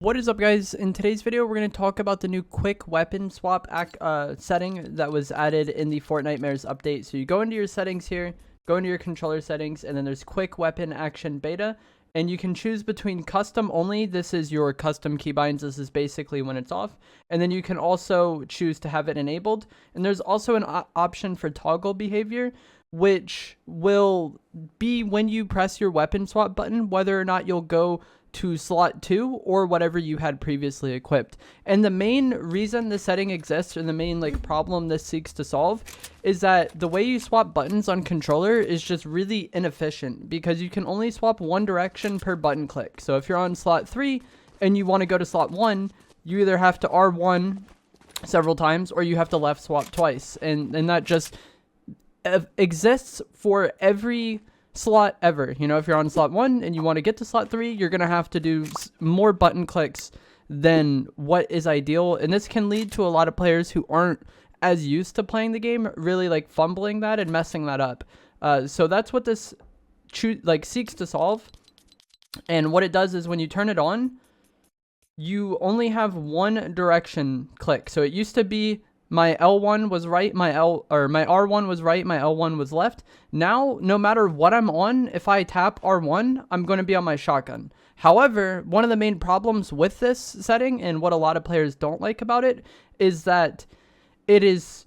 What is up, guys? In today's video, we're going to talk about the new quick weapon swap setting that was added in the Fortnite update. So you go into your settings here, go into your controller settings, and then there's quick weapon action beta. And you can choose between custom only. This is your custom keybinds. This is basically when it's off. And then you can also choose to have it enabled. And there's also an option for toggle behavior, which will be when you press your weapon swap button, whether or not you'll go to slot 2 or whatever you had previously equipped. And the main reason this setting exists, and the main problem this seeks to solve, is that the way you swap buttons on controller is just really inefficient, because you can only swap one direction per button click. So if you're on slot 3 and you want to go to slot 1, you either have to R1 several times or you have to left swap twice, and that just exists for every slot ever. You know, if you're on slot 1 and you want to get to slot 3, you're gonna have to do more button clicks than what is ideal, and this can lead to a lot of players who aren't as used to playing the game really fumbling that and messing that up. So that's what this seeks to solve. And what it does is when you turn it on, you only have one direction click. So it used to be my L1 was right, my R1 was right, my L1 was left. Now, no matter what I'm on, if I tap R1, I'm going to be on my shotgun. However, one of the main problems with this setting, and what a lot of players don't like about it, is that it is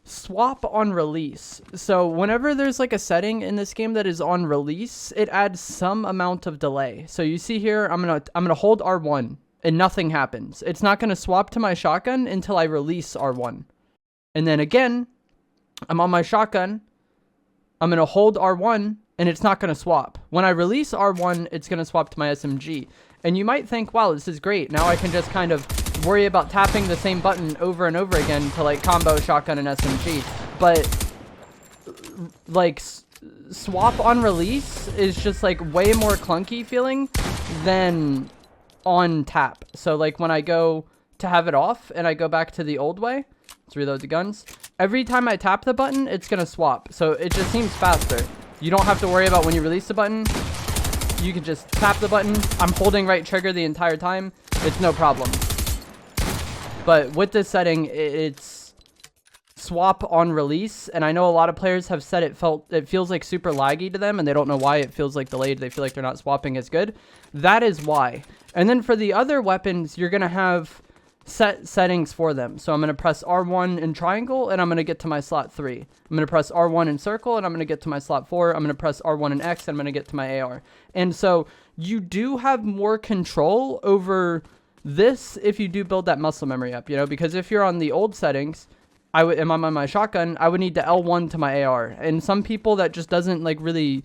swap on release. So whenever there's a setting in this game that is on release, it adds some amount of delay. So you see here, I'm gonna hold R1. And nothing happens. It's not going to swap to my shotgun until I release R1. And then again, I'm on my shotgun. I'm going to hold R1, and it's not going to swap. When I release R1, it's going to swap to my SMG. And you might think, wow, this is great. Now I can just kind of worry about tapping the same button over and over again to combo shotgun and SMG. But swap on release is just way more clunky feeling than on tap. So when I go to have it off and I go back to the old way, let's reload the guns. Every time I tap the button, it's gonna swap. So it just seems faster. You don't have to worry about when you release the button. You can just tap the button. I'm holding right trigger the entire time. It's no problem. But with this setting, it's swap on release, and I know a lot of players have said it feels super laggy to them, and they don't know why it feels delayed. They feel like they're not swapping as good. That is why. And then for the other weapons, you're gonna have set settings for them. So I'm gonna press R1 in triangle, and I'm gonna get to my slot 3. I'm gonna press R1 in circle, and I'm gonna get to my slot 4. I'm gonna press R1 in X, and I'm gonna get to my AR. And so you do have more control over this if you do build that muscle memory up, you know, because if you're on the old settings, I'm on my shotgun, I would need to L1 to my AR. And some people, that just doesn't really,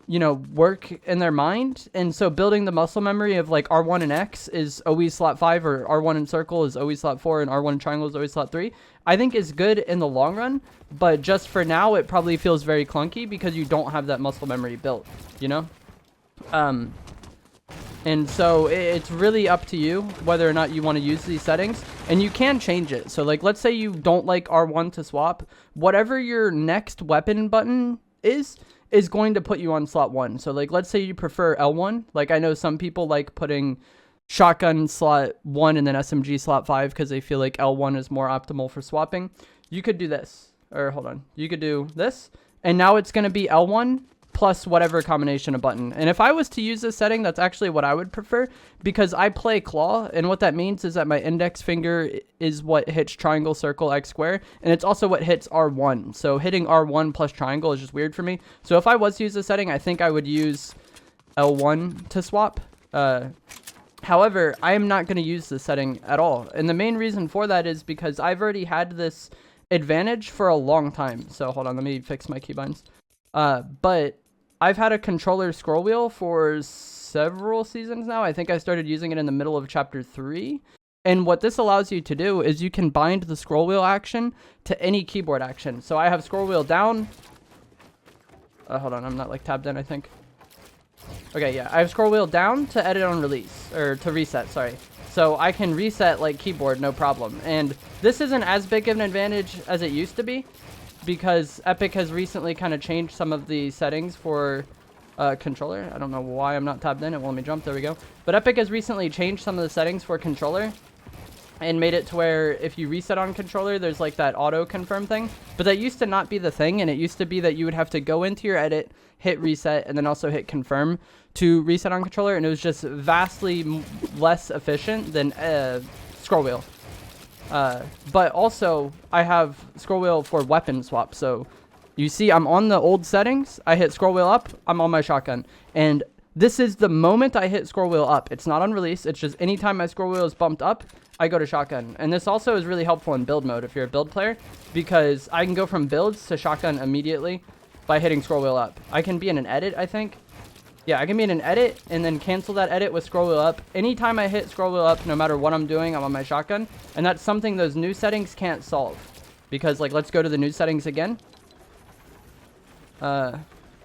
work in their mind. And so building the muscle memory of R1 and X is always slot 5, or R1 in circle is always slot 4, and R1 in triangle is always slot 3, I think is good in the long run. But just for now, it probably feels very clunky because you don't have that muscle memory built, you know? And so it's really up to you whether or not you want to use these settings, and you can change it. So let's say you don't like R1 to swap, whatever your next weapon button is going to put you on slot 1. So let's say you prefer L1. I know some people like putting shotgun slot 1 and then SMG slot 5 because they feel like L1 is more optimal for swapping. You could do this, or hold on, you could do this, and now it's going to be L1 plus whatever combination of button. And if I was to use this setting, that's actually what I would prefer, because I play claw, and what that means is that my index finger is what hits triangle, circle, X square, and it's also what hits R1. So hitting R1 plus triangle is just weird for me. So if I was to use this setting, I think I would use L1 to swap. However, I am not going to use this setting at all. And the main reason for that is because I've already had this advantage for a long time. So hold on, let me fix my keybinds. But I've had a controller scroll wheel for several seasons now. I think I started using it in the middle of chapter 3. And what this allows you to do is you can bind the scroll wheel action to any keyboard action. So I have scroll wheel down. Hold on, I'm not tabbed in, I think. Okay, yeah, I have scroll wheel down to edit on release, or to reset, sorry. So I can reset keyboard, no problem. And this isn't as big of an advantage as it used to be, because Epic has recently kind of changed some of the settings for controller. I don't know why I'm not tabbed in. It won't let me jump. There we go. But Epic has recently changed some of the settings for controller and made it to where if you reset on controller, there's like that auto confirm thing. But that used to not be the thing, and it used to be that you would have to go into your edit, hit reset, and then also hit confirm to reset on controller, and it was just vastly less efficient than scroll wheel. But also, I have scroll wheel for weapon swap, so you see I'm on the old settings, I hit scroll wheel up, I'm on my shotgun, and this is the moment I hit scroll wheel up. It's not on release, it's just anytime my scroll wheel is bumped up, I go to shotgun. And this also is really helpful in build mode if you're a build player, because I can go from builds to shotgun immediately by hitting scroll wheel up. I can be in an edit, I think. Yeah, I can be in an edit and then cancel that edit with scroll wheel up. Anytime I hit scroll wheel up, no matter what I'm doing, I'm on my shotgun. And that's something those new settings can't solve. Because, like, let's go to the new settings again.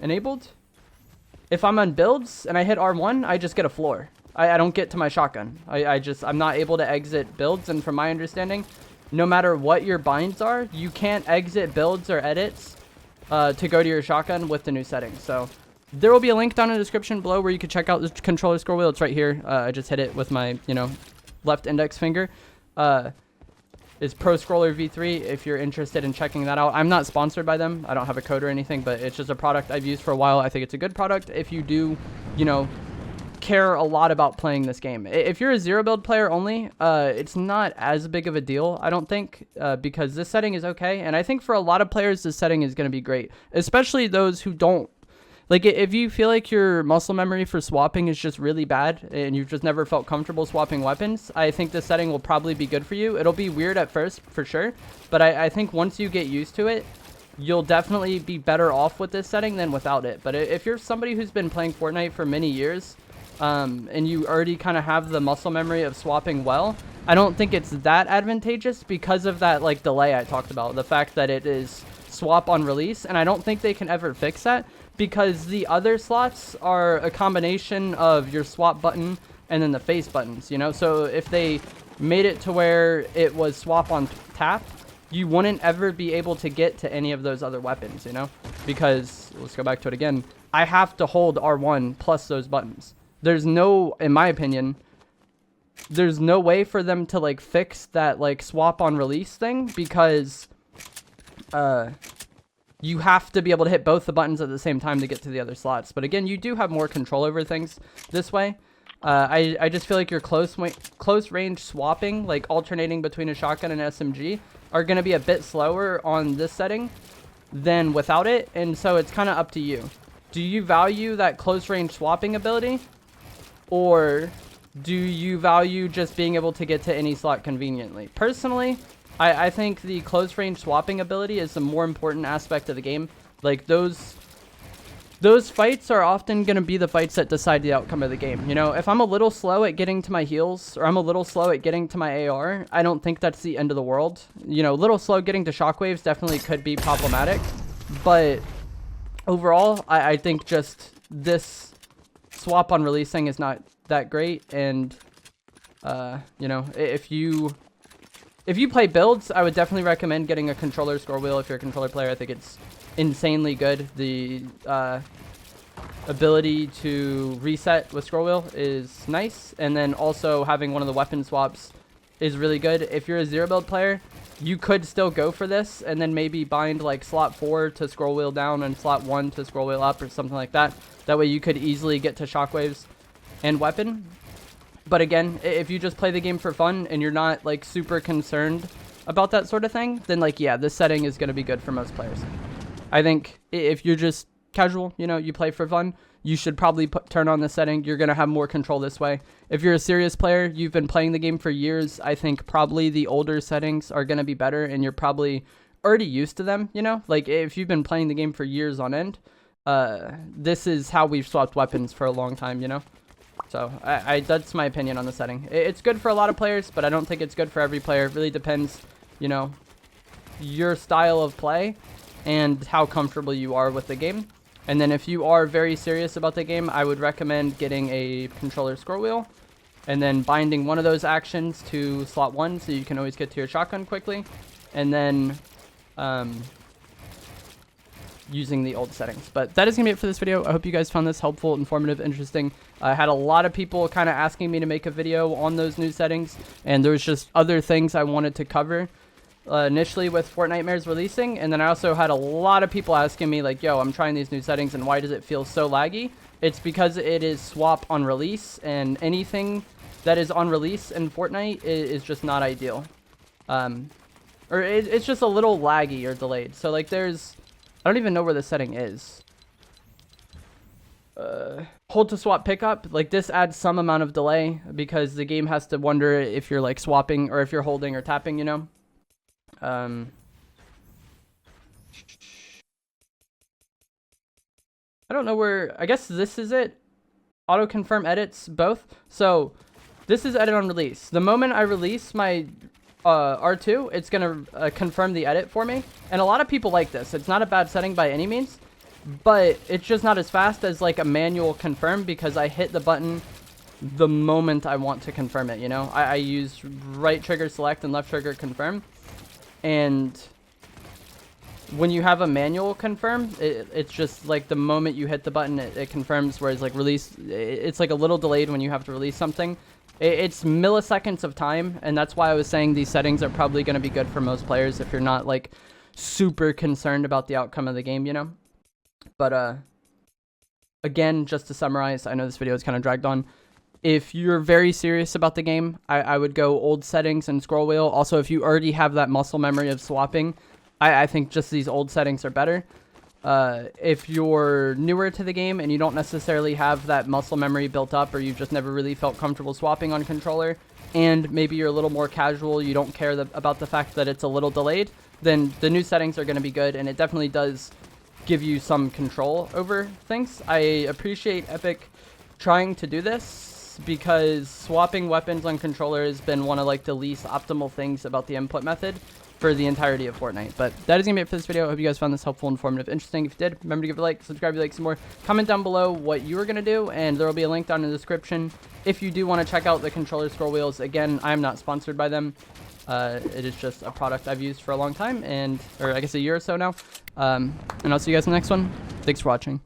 Enabled. If I'm on builds and I hit R1, I just get a floor. I don't get to my shotgun. I'm not able to exit builds, and from my understanding, no matter what your binds are, you can't exit builds or edits to go to your shotgun with the new settings. So there will be a link down in the description below where you can check out the controller scroll wheel. It's right here. I just hit it with my, left index finger. Is Pro Scroller V3 if you're interested in checking that out. I'm not sponsored by them. I don't have a code or anything, but it's just a product I've used for a while. I think it's a good product if you do, care a lot about playing this game. If you're a zero build player only, it's not as big of a deal, I don't think, because this setting is okay. And I think for a lot of players, this setting is going to be great, especially those who don't. Like, if you feel like your muscle memory for swapping is just really bad and you've just never felt comfortable swapping weapons, I think this setting will probably be good for you. It'll be weird at first, for sure, but I think once you get used to it, you'll definitely be better off with this setting than without it. But if you're somebody who's been playing Fortnite for many years, and you already kind of have the muscle memory of swapping well, I don't think it's that advantageous because of that, like, delay I talked about. The fact that it is swap on release, and I don't think they can ever fix that, because the other slots are a combination of your swap button and then the face buttons, So if they made it to where it was swap on tap, you wouldn't ever be able to get to any of those other weapons, Because, let's go back to it again, I have to hold R1 plus those buttons. There's no, in my opinion, there's no way for them to, like, fix that, like, swap on release thing, because you have to be able to hit both the buttons at the same time to get to the other slots. But again, you do have more control over things this way. I just feel like your close range swapping, like alternating between a shotgun and SMG, are going to be a bit slower on this setting than without it. And so it's kind of up to you. Do you value that close range swapping ability? Or do you value just being able to get to any slot conveniently? Personally, I think the close range swapping ability is the more important aspect of the game. Like, those fights are often going to be the fights that decide the outcome of the game. If I'm a little slow at getting to my heals, or I'm a little slow at getting to my AR, I don't think that's the end of the world. A little slow getting to shockwaves definitely could be problematic. But overall, I think just this swap on releasing is not that great. And if you play builds, I would definitely recommend getting a controller scroll wheel. If you're a controller player, I think it's insanely good. The ability to reset with scroll wheel is nice, and then also having one of the weapon swaps is really good. If you're a zero build player, you could still go for this and then maybe bind like slot 4 to scroll wheel down and slot 1 to scroll wheel up or something like that. That way you could easily get to shockwaves and weapon. But again, if you just play the game for fun and you're not like super concerned about that sort of thing, then like, yeah, this setting is going to be good for most players. I think if you're just casual, you play for fun, you should probably turn on this setting. You're going to have more control this way. If you're a serious player, you've been playing the game for years, I think probably the older settings are going to be better, and you're probably already used to them, Like, if you've been playing the game for years on end, this is how we've swapped weapons for a long time, So that's my opinion on the setting. It's good for a lot of players, but I don't think it's good for every player. It really depends, your style of play and how comfortable you are with the game. And then if you are very serious about the game, I would recommend getting a controller scroll wheel and then binding one of those actions to slot 1 so you can always get to your shotgun quickly. And then using the old settings. But that is gonna be it for this video. I hope you guys found this helpful, informative, interesting. I had a lot of people kind of asking me to make a video on those new settings, and there was just other things I wanted to cover initially with Fortnite releasing. And then I also had a lot of people asking me like, yo, I'm trying these new settings and why does it feel so laggy? It's because it is swap on release, and anything that is on release in Fortnite is just not ideal. Or it's just a little laggy or delayed. So like I don't even know where the setting is. Hold to swap pickup. Like this adds some amount of delay because the game has to wonder if you're like swapping or if you're holding or tapping, you know. I don't know where. I guess this is it. Auto confirm edits both. So this is edit on release. The moment I release my R2, it's gonna confirm the edit for me. And a lot of people like this. It's not a bad setting by any means, but it's just not as fast as like a manual confirm because I hit the button the moment I want to confirm it, you know. I use right trigger select and left trigger confirm. And when you have a manual confirm, it's just like the moment you hit the button, it confirms, whereas like release, it's like a little delayed when you have to release something. It's milliseconds of time, and that's why I was saying these settings are probably going to be good for most players if you're not like super concerned about the outcome of the game, you know. But again, just to summarize, I know this video is kind of dragged on. If you're very serious about the game, I would go old settings and scroll wheel. Also, if you already have that muscle memory of swapping, I think just these old settings are better. If you're newer to the game and you don't necessarily have that muscle memory built up, or you've just never really felt comfortable swapping on controller, and maybe you're a little more casual, you don't care about the fact that it's a little delayed, then the new settings are going to be good, and it definitely does give you some control over things. I appreciate Epic trying to do this because swapping weapons on controller has been one of like the least optimal things about the input method for the entirety of Fortnite. But that is gonna be it for this video. I hope you guys found this helpful, informative, interesting. If you did, remember to give it a like, subscribe if you like some more, comment down below what you are gonna do, and there will be a link down in the description if you do want to check out the controller scroll wheels. Again, I am not sponsored by them. It is just a product I've used for a long time, or I guess a year or so now. And I'll see you guys in the next one. Thanks for watching.